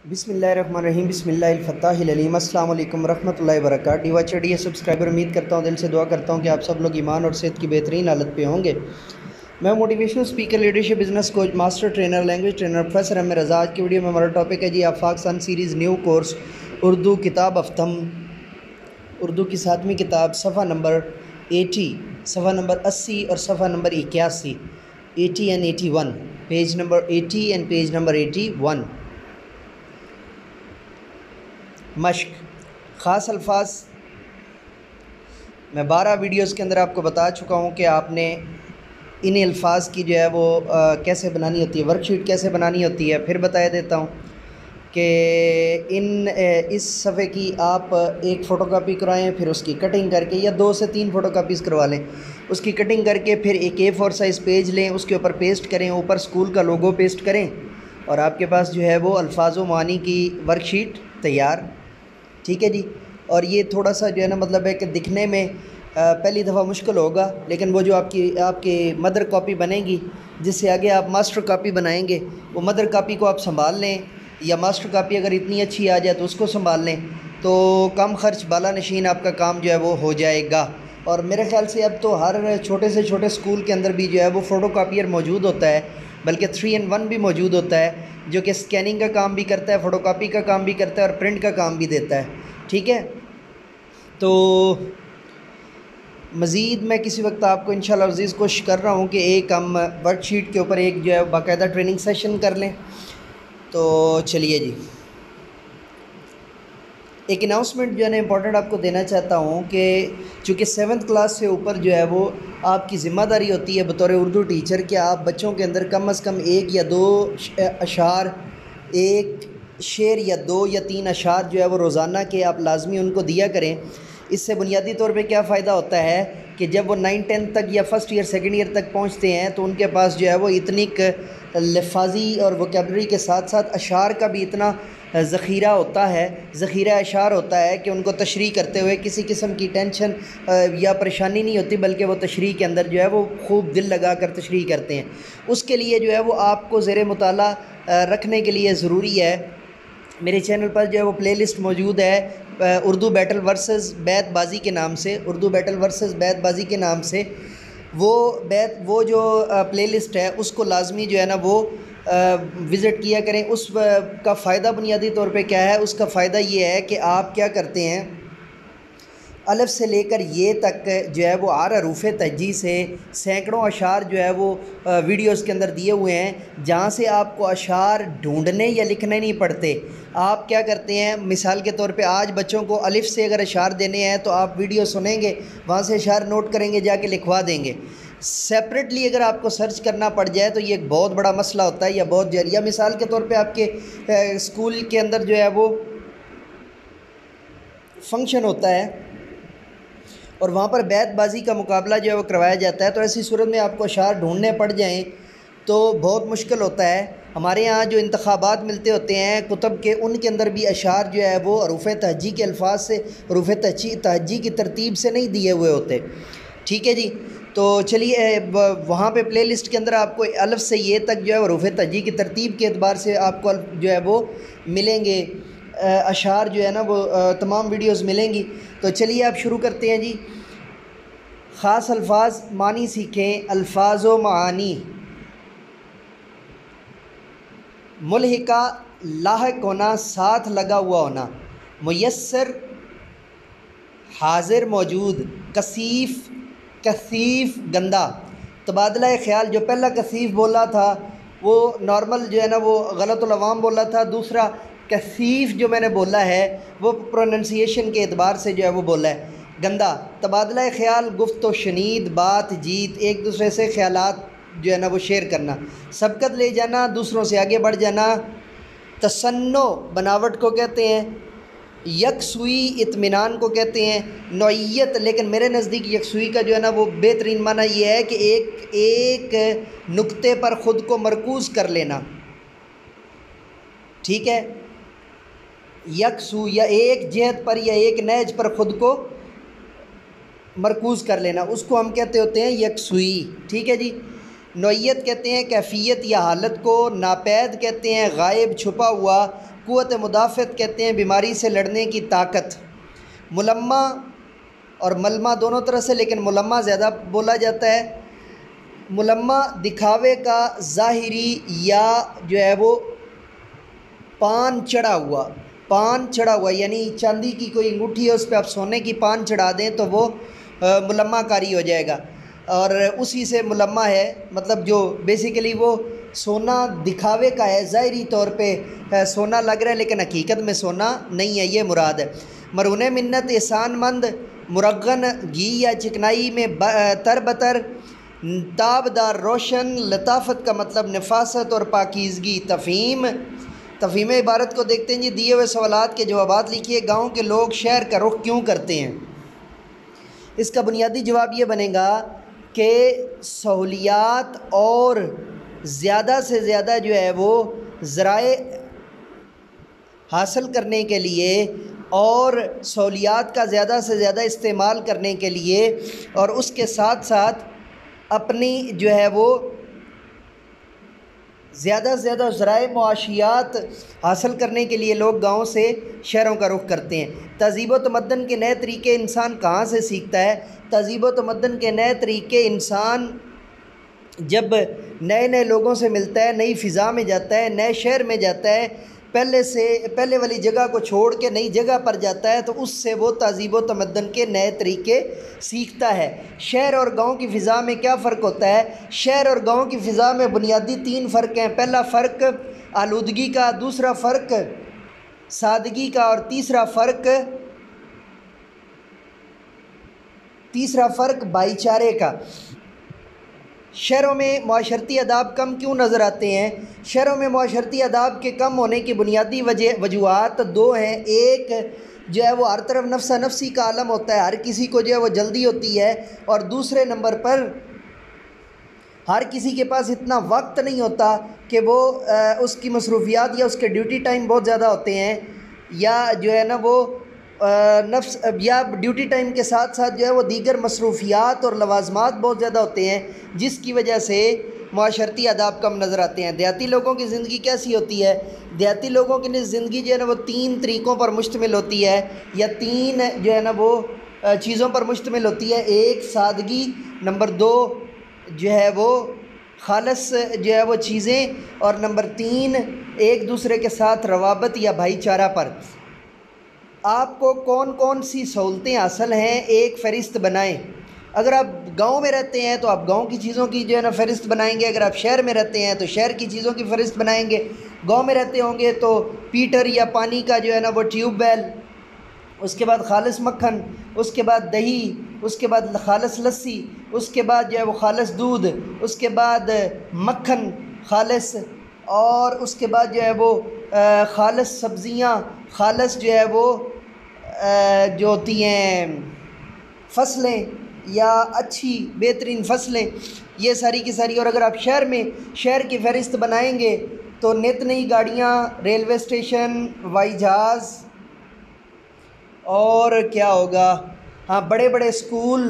بسم اللہ الرحمن الرحیم، بسم اللہ الفتاح العلیم۔ السلام علیکم ورحمۃ اللہ وبرکاتہ۔ ڈیوا چڑیے سبسکرائبر، امید کرتا ہوں، دل سے دعا کرتا ہوں کہ آپ سب لوگ ایمان اور صحت کی بہترین حالت پہ ہوں گے۔ میں motivational speaker, leadership, business coach, master trainer, language trainer professor Ahmad Raza. آج کی ویڈیو میں ہمارا ٹاپک ہے جی Afaq sun series new course Urdu کتاب ہفتم، اردو کی 7ویں کتاب، صفحہ نمبر 80، صفحہ نمبر 80 اور صفحہ number 81، 80 and 81، page number 80 and page number 81۔ مشق، خاص الفاظ۔ میں 12 ویڈیوز کے اندر آپ کو بتا چکا ہوں کہ آپ نے ان الفاظ کی جو ہے وہ کیسے بنانی ہوتی ہے، ورک شیٹ کیسے بنانی ہوتی ہے۔ پھر بتا دیتا ہوں کہ اس صفحے کی آپ ایک فوٹو کاپی کروائیں، پھر اس کی کٹنگ کر کے، یا 2 سے 3 فوٹو کاپیز کروا لیں، اس کی کٹنگ کر کے پھر ایک A4 سائز پیج لیں، اس کے اوپر پیسٹ کریں، اوپر اسکول کا لوگو پیسٹ کریں، اور آپ کے پاس جو ہے وہ الفاظ و معانی کی ورک شیٹ تیار۔ ٹھیک ہے جی۔ اور یہ تھوڑا سا جو ہے نا مطلب ہے کہ دکھنے میں پہلی دفعہ مشکل ہوگا، لیکن وہ جو آپ کی مدر کاپی بنے گی، جس سے آگے آپ ماسٹر کاپی بنائیں گے، وہ مدر کاپی کو آپ سنبھال لیں، یا ماسٹر کاپی اگر اتنی اچھی آ جائے تو اس کو سنبھال لیں، تو کم خرچ بالا نشین آپ کا کام جو ہے وہ ہو جائے گا۔ اور میرے خیال سے اب تو ہر چھوٹے سے چھوٹے اسکول کے اندر بھی جو ہے وہ فوٹو کاپیئر موجود ہوتا ہے، بلکہ 3 in 1 بھی موجود ہوتا ہے، جو کہ اسکیننگ کا کام بھی کرتا ہے، فوٹو کاپی کا کام بھی کرتا ہے، اور پرنٹ کا کام بھی دیتا ہے۔ ٹھیک ہے، تو مزید میں کسی وقت آپ کو انشاءاللہ عزیز کوشش کر رہا ہوں کہ ایک ہم ورک شیٹ کے اوپر ایک جو ہے باقاعدہ ٹریننگ سیشن کر لیں۔ تو چلیے جی، ایک اناؤنسمنٹ جو ہے نا امپورٹنٹ آپ کو دینا چاہتا ہوں کہ چونکہ 7th کلاس سے اوپر جو ہے وہ آپ کی ذمہ داری ہوتی ہے بطور اردو ٹیچر کہ آپ بچوں کے اندر کم از کم 1 یا 2 اشعار، 1 شعر یا 2 یا 3 اشعار جو ہے وہ روزانہ کے آپ لازمی ان کو دیا کریں۔ اس سے بنیادی طور پہ کیا فائدہ ہوتا ہے کہ جب وہ 9th 10th تک یا فرسٹ ایئر سیکنڈ ایئر تک پہنچتے ہیں تو ان کے پاس جو ہے وہ اتنی لفاظی اور ووکیبلری کے ساتھ ساتھ اشعار کا بھی اتنا ذخیرہ ہوتا ہے، ذخیرہ اشعار ہوتا ہے کہ ان کو تشریح کرتے ہوئے کسی قسم کی ٹینشن یا پریشانی نہیں ہوتی، بلکہ وہ تشریح کے اندر جو ہے وہ خوب دل لگا کر تشریح کرتے ہیں۔ اس کے لیے جو ہے وہ آپ کو زیر مطالعہ رکھنے کے لیے ضروری ہے، میرے چینل پر جو ہے وہ پلے لسٹ موجود ہے اردو بیٹل ورسز بیت بازی کے نام سے، اردو بیٹل ورسز بیت بازی کے نام سے۔ وہ جو پلے لسٹ ہے اس کو لازمی جو ہے نا وہ وزٹ کیا کریں۔ اس کا فائدہ بنیادی طور پہ کیا ہے؟ اس کا فائدہ یہ ہے کہ آپ کیا کرتے ہیں، الف سے لے کر یہ تک جو ہے وہ 8 حروف تہجی سے سینکڑوں اشعار جو ہے وہ ویڈیوز کے اندر دیے ہوئے ہیں، جہاں سے آپ کو اشعار ڈھونڈنے یا لکھنے نہیں پڑتے۔ آپ کیا کرتے ہیں، مثال کے طور پہ آج بچوں کو الف سے اگر اشعار دینے ہیں تو آپ ویڈیو سنیں گے، وہاں سے اشعار نوٹ کریں گے، جا کے لکھوا دیں گے۔ سیپریٹلی اگر آپ کو سرچ کرنا پڑ جائے تو یہ ایک بہت بڑا مسئلہ ہوتا ہے، یا بہت جریہ۔ مثال کے طور پہ آپ کے اسکول کے اندر جو ہے وہ فنکشن ہوتا ہے اور وہاں پر بیت بازی کا مقابلہ جو ہے وہ کروایا جاتا ہے، تو ایسی صورت میں آپ کو اشعار ڈھونڈنے پڑ جائیں تو بہت مشکل ہوتا ہے۔ ہمارے یہاں جو انتخابات ملتے ہوتے ہیں کتب کے، ان کے اندر بھی اشعار جو ہے وہ حروف تہجی کے الفاظ سے، حروف تہجی کی ترتیب سے نہیں دیے ہوئے ہوتے۔ ٹھیک ہے جی، تو چلیے وہاں پہ پلے لسٹ کے اندر آپ کو الف سے یہ تک جو ہے حروف تہجی کی ترتیب کے اعتبار سے آپ کو جو ہے وہ ملیں گے، اشعار جو ہے نا وہ تمام ویڈیوز ملیں گی۔ تو چلیے آپ شروع کرتے ہیں جی۔ خاص الفاظ، معنی سیکھیں، الفاظ و معانی۔ ملحقہ، لاحق ہونا، ساتھ لگا ہوا ہونا۔ میسر، حاضر موجود۔ کثیف، کثیف گندا۔ تبادلہ خیال، جو پہلا کثیف بولا تھا وہ نارمل جو ہے نا وہ غلط العوام بولا تھا، دوسرا کثیف جو میں نے بولا ہے وہ پروننسیشن کے اعتبار سے جو ہے وہ بولا ہے گندا۔ تبادلہ خیال، گفت و شنید، بات جیت، ایک دوسرے سے خیالات جو ہے نا وہ شیئر کرنا۔ سبقت لے جانا، دوسروں سے آگے بڑھ جانا۔ تصنع، بناوٹ کو کہتے ہیں۔ یکسوئی، اطمینان کو کہتے ہیں۔ نوعیت، لیکن میرے نزدیک یکسوئی کا جو ہے نا وہ بہترین معنی یہ ہے کہ ایک نقطے پر خود کو مرکوز کر لینا۔ ٹھیک ہے، یکسو، یا ایک جہت پر یا ایک نہج پر خود کو مرکوز کر لینا، اس کو ہم کہتے ہوتے ہیں یکسوئی۔ ٹھیک ہے جی۔ نوعیت کہتے ہیں کیفیت یا حالت کو، ناپید کہتے ہیں غائب، چھپا ہوا، قوت مدافعت کہتے ہیں بیماری سے لڑنے کی طاقت۔ ملمہ اور ملمہ دونوں طرح سے، لیکن ملمہ زیادہ بولا جاتا ہے۔ ملمہ دکھاوے کا ظاہری یا جو ہے وہ پان چڑھا ہوا یعنی چاندی کی کوئی انگوٹھی ہے، اس پہ آپ سونے کی پان چڑھا دیں تو وہ ملمہ کاری ہو جائے گا، اور اسی سے ملمہ ہے، مطلب جو بیسیکلی وہ سونا دکھاوے کا ہے، ظاہری طور پہ سونا لگ رہا ہے لیکن حقیقت میں سونا نہیں ہے، یہ مراد ہے۔ مرہون منت احسان مند، مرغن گھی یا چکنائی میں تر بتر، تابدار روشن، لطافت کا مطلب نفاست اور پاکیزگی۔ تفہیم عبارت کو دیکھتے ہیں جی۔ دیے ہوئے سوالات کے جوابات لکھیے۔ گاؤں کے لوگ شہر کا رخ کیوں کرتے ہیں؟ اس کا بنیادی جواب یہ بنے گا کہ سہولیات اور زیادہ سے زیادہ جو ہے وہ ذرائع حاصل کرنے کے لیے اور سہولیات کا زیادہ سے زیادہ استعمال کرنے کے لیے، اور اس کے ساتھ ساتھ اپنی جو ہے وہ زیادہ سے زیادہ ذرائع معاشیات حاصل کرنے کے لیے لوگ گاؤں سے شہروں کا رخ کرتے ہیں۔ تہذیب و تمدن کے نئے طریقے انسان کہاں سے سیکھتا ہے؟ تہذیب و تمدن کے نئے طریقے انسان جب نئے نئے لوگوں سے ملتا ہے، نئی فضا میں جاتا ہے، نئے شہر میں جاتا ہے، پہلے والی جگہ کو چھوڑ کے نئی جگہ پر جاتا ہے، تو اس سے وہ تہذیب و تمدن کے نئے طریقے سیکھتا ہے۔ شہر اور گاؤں کی فضا میں کیا فرق ہوتا ہے؟ شہر اور گاؤں کی فضا میں بنیادی 3 فرق ہیں۔ پہلا فرق آلودگی کا، دوسرا فرق سادگی کا، اور تیسرا فرق بھائی چارے کا۔ شہروں میں معاشرتی آداب کم کیوں نظر آتے ہیں؟ شہروں میں معاشرتی آداب کے کم ہونے کی بنیادی وجوہات 2 ہیں۔ ایک جو ہے وہ ہر طرف نفسا نفسی کا عالم ہوتا ہے، ہر کسی کو جو ہے وہ جلدی ہوتی ہے، اور دوسرے نمبر پر ہر کسی کے پاس اتنا وقت نہیں ہوتا کہ وہ اس کی مصروفیات یا اس کے ڈیوٹی ٹائم بہت زیادہ ہوتے ہیں، یا جو ہے نا وہ یا ڈیوٹی ٹائم کے ساتھ ساتھ جو ہے وہ دیگر مصروفیات اور لوازمات بہت زیادہ ہوتے ہیں، جس کی وجہ سے معاشرتی آداب کم نظر آتے ہیں۔ دیہاتی لوگوں کی زندگی کیسی ہوتی ہے؟ دیہاتی لوگوں کی زندگی جو ہے نا وہ 3 طریقوں پر مشتمل ہوتی ہے، یا 3 جو ہے نا وہ چیزوں پر مشتمل ہوتی ہے۔ 1 سادگی، نمبر 2 جو ہے وہ خالص جو ہے وہ چیزیں، اور نمبر 3 ایک دوسرے کے ساتھ روابط یا بھائی چارہ پر۔ آپ کو کون کون سی سہولتیں حاصل ہیں، ایک فہرست بنائیں۔ اگر آپ گاؤں میں رہتے ہیں تو آپ گاؤں کی چیزوں کی جو ہے نا فہرست بنائیں گے، اگر آپ شہر میں رہتے ہیں تو شہر کی چیزوں کی فہرست بنائیں گے۔ گاؤں میں رہتے ہوں گے تو پیٹر یا پانی کا جو ہے نا وہ ٹیوب ویل، اس کے بعد خالص مکھن، اس کے بعد دہی، اس کے بعد خالص لسی، اس کے بعد جو ہے وہ خالص دودھ، اس کے بعد مکھن خالص، اور اس کے بعد جو ہے وہ خالص سبزیاں، خالص جو ہے وہ جو ہوتی ہیں فصلیں یا اچھی بہترین فصلیں، یہ ساری کی ساری۔ اور اگر آپ شہر کی فہرست بنائیں گے تو نت نئی گاڑیاں، ریلوے اسٹیشن، ہوائی جہاز، اور کیا ہوگا، ہاں بڑے بڑے اسکول،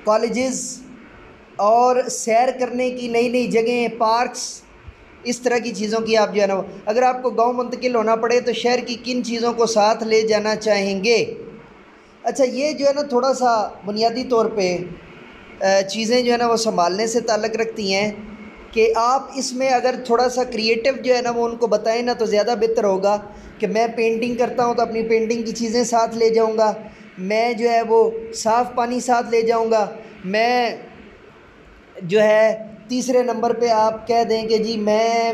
کالجز، اور سیر کرنے کی نئی نئی جگہیں، پارکس، اس طرح کی چیزوں کی آپ جو ہے نا، اگر آپ کو گاؤں منتقل ہونا پڑے تو شہر کی کن چیزوں کو ساتھ لے جانا چاہیں گے؟ اچھا، یہ جو ہے نا تھوڑا سا بنیادی طور پہ چیزیں جو ہے نا وہ سنبھالنے سے تعلق رکھتی ہیں کہ آپ اس میں اگر تھوڑا سا کریٹو جو ہے نا وہ ان کو بتائیں نا تو زیادہ بہتر ہوگا۔ کہ میں پینٹنگ کرتا ہوں تو اپنی پینٹنگ کی چیزیں ساتھ لے جاؤں گا، میں جو ہے وہ صاف پانی ساتھ لے جاؤں گا، میں جو ہے تیسرے نمبر پہ آپ کہہ دیں کہ جی میں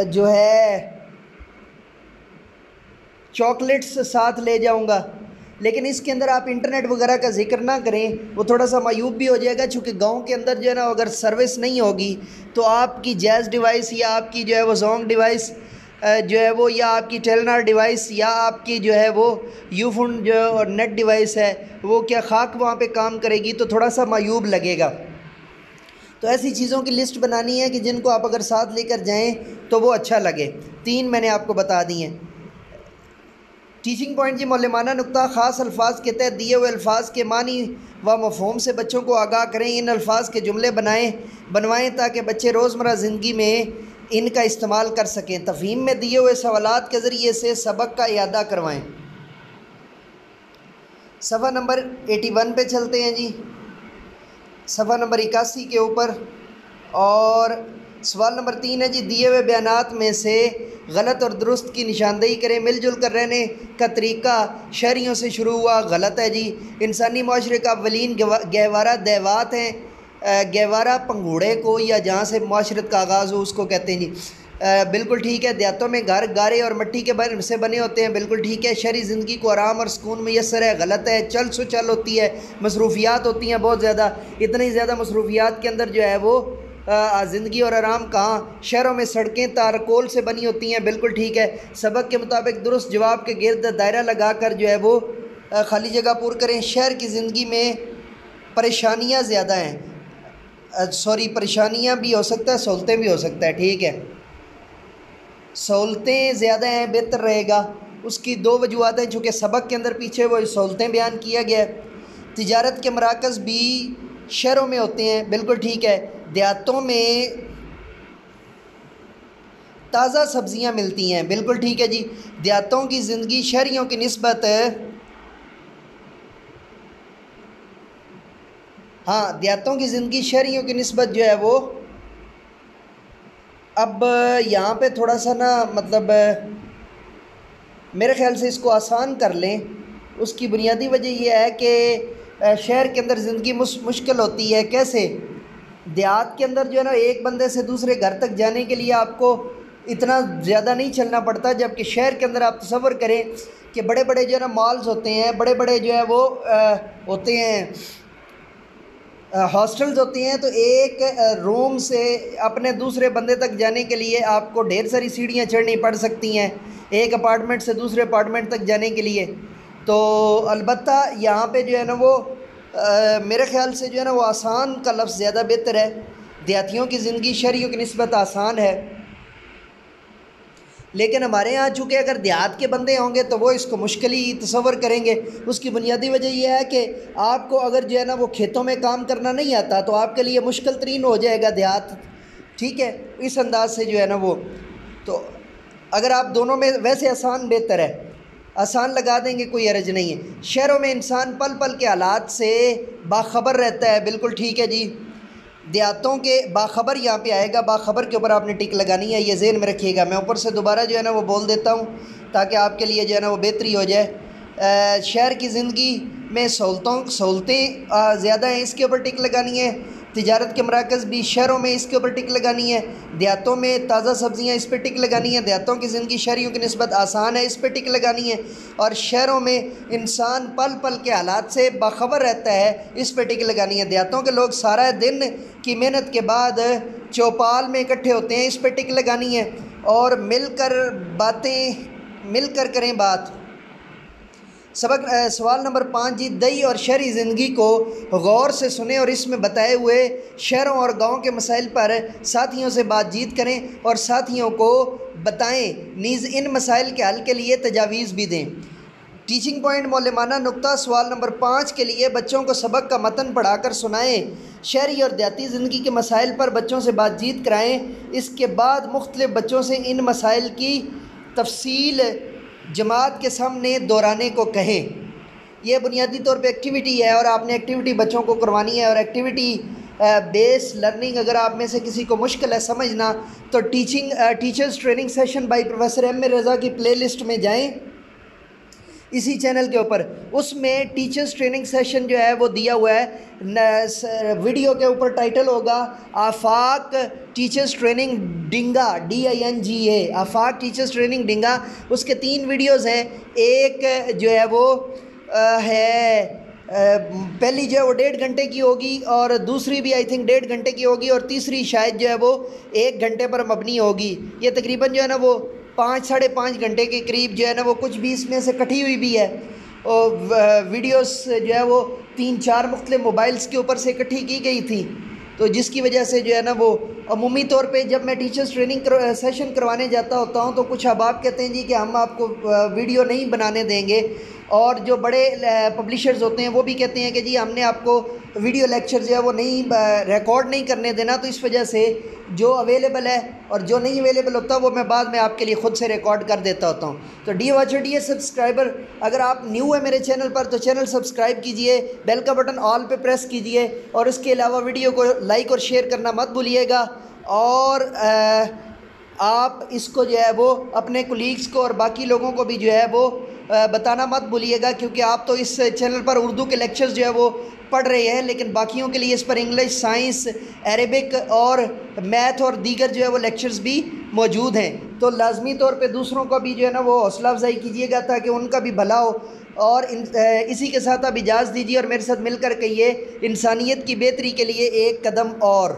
جو ہے چاکلیٹس ساتھ لے جاؤں گا۔ لیکن اس کے اندر آپ انٹرنیٹ وغیرہ کا ذکر نہ کریں، وہ تھوڑا سا معیوب بھی ہو جائے گا، چونکہ گاؤں کے اندر جو ہے نا اگر سروس نہیں ہوگی تو آپ کی جیز ڈیوائس یا آپ کی جو ہے وہ زونگ ڈیوائس جو ہے وہ، یا آپ کی ٹیلنار ڈیوائس، یا آپ کی جو ہے وہ یو فون جو نیٹ ڈیوائس ہے، وہ کیا خاک وہاں پہ کام کرے گی؟ تو تھوڑا سا معیوب لگے گا۔ تو ایسی چیزوں کی لسٹ بنانی ہے کہ جن کو آپ اگر ساتھ لے کر جائیں تو وہ اچھا لگے۔ 3 میں نے آپ کو بتا دی ہیں۔ ٹیچنگ پوائنٹ جی، معلمانہ نقطہ، خاص الفاظ کے تحت دیے ہوئے الفاظ کے معنی و مفہوم سے بچوں کو آگاہ کریں۔ ان الفاظ کے جملے بنوائیں تاکہ بچے روزمرہ زندگی میں ان کا استعمال کر سکیں۔ تفہیم میں دیے ہوئے سوالات کے ذریعے سے سبق کا اعادہ کروائیں۔ صفحہ نمبر 81 پہ چلتے ہیں جی، صفحہ نمبر 81 کے اوپر، اور سوال نمبر 3 ہے جی، دیے ہوئے بیانات میں سے غلط اور درست کی نشاندہی کریں۔ مل جل کر رہنے کا طریقہ شہریوں سے شروع ہوا، غلط ہے جی۔ انسانی معاشرے کا اولین گہوارہ دیوات ہیں، گہوارہ پنگھوڑے کو یا جہاں سے معاشرت کا آغاز ہو اس کو کہتے ہیں جی، بالکل ٹھیک ہے۔ دیہاتوں میں گھر گارے اور مٹی کے سے بنے ہوتے ہیں، بالکل ٹھیک ہے۔ شہری زندگی کو آرام اور سکون میسر ہے، غلط ہے۔ چل سچل ہوتی ہے، مصروفیات ہوتی ہیں بہت زیادہ، اتنی زیادہ مصروفیات کے اندر جو ہے وہ زندگی اور آرام کہاں۔ شہروں میں سڑکیں تارکول سے بنی ہوتی ہیں، بالکل ٹھیک ہے۔ سبق کے مطابق درست جواب کے گرد دائرہ لگا کر جو ہے وہ خالی جگہ پور کریں۔ شہر کی زندگی میں پریشانیاں زیادہ ہیں، پریشانیاں بھی ہو سکتا ہے، سہولتیں بھی ہو سکتا ہے، ٹھیک ہے۔ سہولتیں زیادہ ہیں بہتر رہے گا، اس کی دو وجوہات ہیں، چونکہ سبق کے اندر پیچھے وہ سہولتیں بیان کیا گیا ہے۔ تجارت کے مراکز بھی شہروں میں ہوتے ہیں، بالکل ٹھیک ہے۔ دیہاتوں میں تازہ سبزیاں ملتی ہیں، بالکل ٹھیک ہے جی۔ دیہاتوں کی زندگی شہریوں کی نسبت دیہاتوں کی زندگی شہریوں کی نسبت جو ہے وہ، اب یہاں پہ تھوڑا سا نا مطلب میرے خیال سے اس کو آسان کر لیں۔ اس کی بنیادی وجہ یہ ہے کہ شہر کے اندر زندگی مشکل ہوتی ہے۔ کیسے؟ دیہات کے اندر جو ہے نا ایک بندے سے دوسرے گھر تک جانے کے لیے آپ کو اتنا زیادہ نہیں چلنا پڑتا، جبکہ شہر کے اندر آپ تصور کریں کہ بڑے بڑے جو ہے نا مالز ہوتے ہیں، بڑے بڑے جو ہے وہ ہوتے ہیں ہاسٹلز ہوتے ہیں، تو ایک روم سے اپنے دوسرے بندے تک جانے کے لیے آپ کو ڈھیر ساری سیڑھیاں چڑھنی پڑ سکتی ہیں، ایک اپارٹمنٹ سے دوسرے اپارٹمنٹ تک جانے کے لیے۔ تو البتہ یہاں پہ جو ہے نا وہ میرے خیال سے جو ہے نا وہ آسان کا لفظ زیادہ بہتر ہے۔ دیہاتیوں کی زندگی شہریوں کی نسبت آسان ہے، لیکن ہمارے ہاں چونکہ اگر دیہات کے بندے ہوں گے تو وہ اس کو مشکل ہی تصور کریں گے۔ اس کی بنیادی وجہ یہ ہے کہ آپ کو اگر جو ہے نا وہ کھیتوں میں کام کرنا نہیں آتا تو آپ کے لیے مشکل ترین ہو جائے گا دیہات، ٹھیک ہے، اس انداز سے جو ہے نا وہ۔ تو اگر آپ دونوں میں ویسے آسان بہتر ہے، آسان لگا دیں گے کوئی حرج نہیں ہے۔ شہروں میں انسان پل پل کے حالات سے باخبر رہتا ہے، بالکل ٹھیک ہے جی۔ دیہاتوں کے باخبر یہاں پہ آئے گا، باخبر کے اوپر آپ نے ٹک لگانی ہے، یہ ذہن میں رکھیے گا۔ میں اوپر سے دوبارہ جو ہے نا وہ بول دیتا ہوں تاکہ آپ کے لیے جو ہے نا وہ بہتری ہو جائے۔ شہر کی زندگی میں سہولتیں زیادہ ہیں، اس کے اوپر ٹک لگانی ہے۔ تجارت کے مراکز بھی شہروں میں، اس کے اوپر ٹک لگانی ہے۔ دیہاتوں میں تازہ سبزیاں، اس پہ ٹک لگانی ہے۔ دیہاتوں کی زندگی شہریوں کی نسبت آسان ہے، اس پہ ٹک لگانی ہے۔ اور شہروں میں انسان پل پل کے حالات سے باخبر رہتا ہے، اس پہ ٹک لگانی ہے۔ دیہاتوں کے لوگ سارا دن کی محنت کے بعد چوپال میں اکٹھے ہوتے ہیں، اس پہ ٹک لگانی ہے۔ اور مل کر کریں بات۔ سوال نمبر 5 جی، دیہی اور شہری زندگی کو غور سے سنیں اور اس میں بتائے ہوئے شہروں اور گاؤں کے مسائل پر ساتھیوں سے بات چیت کریں اور ساتھیوں کو بتائیں، نیز ان مسائل کے حل کے لیے تجاویز بھی دیں۔ ٹیچنگ پوائنٹ معلمانہ نقطہ سوال نمبر 5 کے لیے بچوں کو سبق کا متن پڑھا کر سنائیں، شہری اور دیہاتی زندگی کے مسائل پر بچوں سے بات چیت کرائیں، اس کے بعد مختلف بچوں سے ان مسائل کی تفصیل جماعت کے سامنے دہرانے کو کہیں۔ یہ بنیادی طور پہ ایکٹیویٹی ہے اور آپ نے ایکٹیویٹی بچوں کو کروانی ہے، اور ایکٹیویٹی بیس لرننگ اگر آپ میں سے کسی کو مشکل ہے سمجھنا تو teachers training session by professor M Raza کی پلے لسٹ میں جائیں اسی چینل کے اوپر، اس میں ٹیچرز ٹریننگ سیشن جو ہے وہ دیا ہوا ہے، ویڈیو کے اوپر ٹائٹل ہوگا آفاق ٹیچرز ٹریننگ ڈنگا DINGA، آفاق ٹیچرز ٹریننگ ڈنگا۔ اس کے 3 ویڈیوز ہیں، ایک جو ہے وہ پہلی جو ہے وہ 1.5 گھنٹے کی ہوگی اور دوسری بھی آئی تھنک 1.5 گھنٹے کی ہوگی اور تیسری شاید جو ہے وہ 1 گھنٹے پر مبنی ہوگی۔ یہ تقریباً جو ہے نا وہ 5-5.5 گھنٹے کے قریب جو ہے نا وہ کچھ بھی اس میں سے کٹی ہوئی بھی ہے، اور ویڈیوز جو ہے وہ 3-4 مختلف موبائلز کے اوپر سے اکٹھی کی گئی تھی، تو جس کی وجہ سے جو ہے نا وہ عمومی طور پہ جب میں ٹیچرز ٹریننگ سیشن کروانے جاتا ہوتا ہوں تو کچھ احباب کہتے ہیں جی کہ ہم آپ کو ویڈیو نہیں بنانے دیں گے، اور جو بڑے پبلشرز ہوتے ہیں وہ بھی کہتے ہیں کہ جی ہم نے آپ کو ویڈیو لیکچر جو ہے وہ نہیں ریکارڈ نہیں کرنے دینا، تو اس وجہ سے جو اویلیبل ہے، اور جو نہیں اویلیبل ہوتا وہ میں بعد میں آپ کے لیے خود سے ریکارڈ کر دیتا ہوتا ہوں۔ تو ڈی واچر ڈی سبسکرائبر، اگر آپ نیو ہے میرے چینل پر تو چینل سبسکرائب کیجئے، بیل کا بٹن آل پہ پریس کیجئے، اور اس کے علاوہ ویڈیو کو لائک اور شیئر کرنا مت بھولیے گا، اور آپ اس کو جو ہے وہ اپنے کولیگز کو اور باقی لوگوں کو بھی جو ہے وہ بتانا مت بھولیے گا، کیونکہ آپ تو اس چینل پر اردو کے لیکچرز جو ہے وہ پڑھ رہے ہیں، لیکن باقیوں کے لیے اس پر انگلش، سائنس، عربک اور میتھ اور دیگر جو ہے وہ لیکچرز بھی موجود ہیں۔ تو لازمی طور پہ دوسروں کو بھی جو ہے نا وہ حوصلہ افزائی کیجیے گا تاکہ ان کا بھی بھلا ہو، اور اسی کے ساتھ آپ اجازت دیجیے اور میرے ساتھ مل کر کہیے، انسانیت کی بہتری کے لیے ایک قدم اور۔